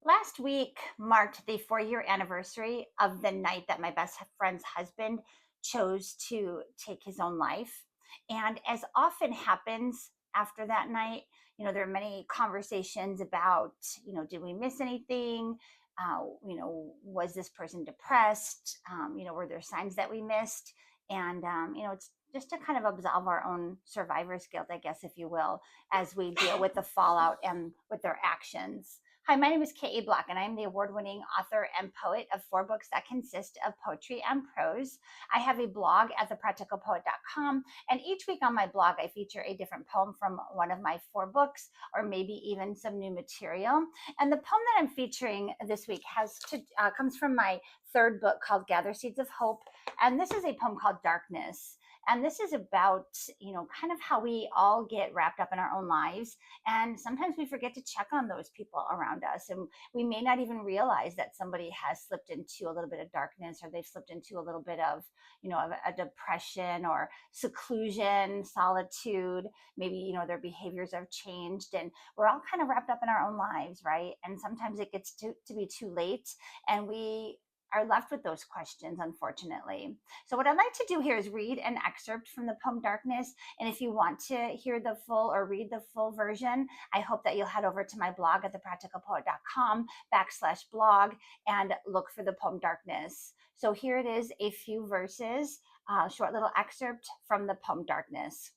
Last week marked the 4-year anniversary of the night that my best friend's husband chose to take his own life. And as often happens after that night, there are many conversations about, did we miss anything? Was this person depressed? Were there signs that we missed? And, it's just to kind of absolve our own survivor's guilt, I guess, if you will, as we deal with the fallout and with their actions. Hi, my name is K.A. Bloch, and I'm the award winning author and poet of 4 books that consist of poetry and prose. I have a blog at thepracticalpoet.com, and each week on my blog, I feature a different poem from one of my 4 books, or maybe even some new material. And the poem that I'm featuring this week comes from my 3rd book called Gather Seeds of Hope. And this is a poem called Darkness. And this is about, kind of how we all get wrapped up in our own lives. And sometimes we forget to check on those people around us. And we may not even realize that somebody has slipped into a little bit of darkness, or they've slipped into a little bit of, of a depression or seclusion, solitude. Maybe, their behaviors have changed, and we're all kind of wrapped up in our own lives, right? And sometimes it gets to be too late, and we are left with those questions, unfortunately. So what I'd like to do here is read an excerpt from the poem Darkness. And if you want to hear the full or read the full version, I hope that you'll head over to my blog at thepracticalpoet.com/blog and look for the poem Darkness. So here it is, a few verses, short little excerpt from the poem Darkness.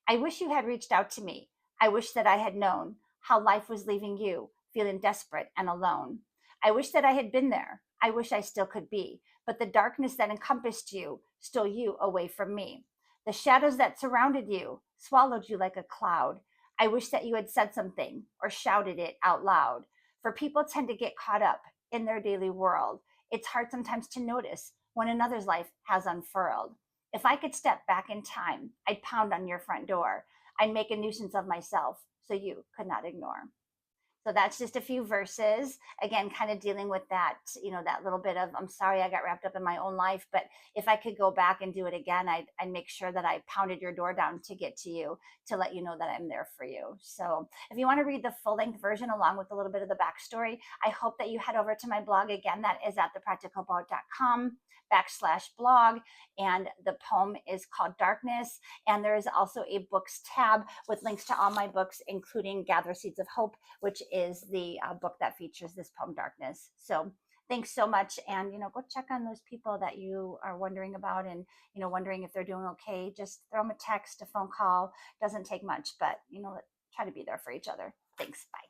I wish you had reached out to me. I wish that I had known how life was leaving you, feeling desperate and alone. I wish that I had been there. I wish I still could be. But the darkness that encompassed you stole you away from me. The shadows that surrounded you swallowed you like a cloud. I wish that you had said something or shouted it out loud. For people tend to get caught up in their daily world. It's hard sometimes to notice when another's life has unfurled. If I could step back in time, I'd pound on your front door. I'd make a nuisance of myself so you could not ignore. So that's just a few verses. Again, kind of dealing with that, that little bit of, I'm sorry I got wrapped up in my own life, but if I could go back and do it again, I'd make sure that I pounded your door down to get to you, to let you know that I'm there for you. So if you want to read the full length version along with a little bit of the backstory, I hope that you head over to my blog. Again, that is at thepracticalpoet.com/blog. And the poem is called Darkness. And there is also a books tab with links to all my books, including Gather Seeds of Hope, which is the book that features this poem Darkness. So thanks so much. And, go check on those people that you are wondering about, and, wondering if they're doing okay. Just throw them a text, a phone call. Doesn't take much, but, try to be there for each other. Thanks. Bye.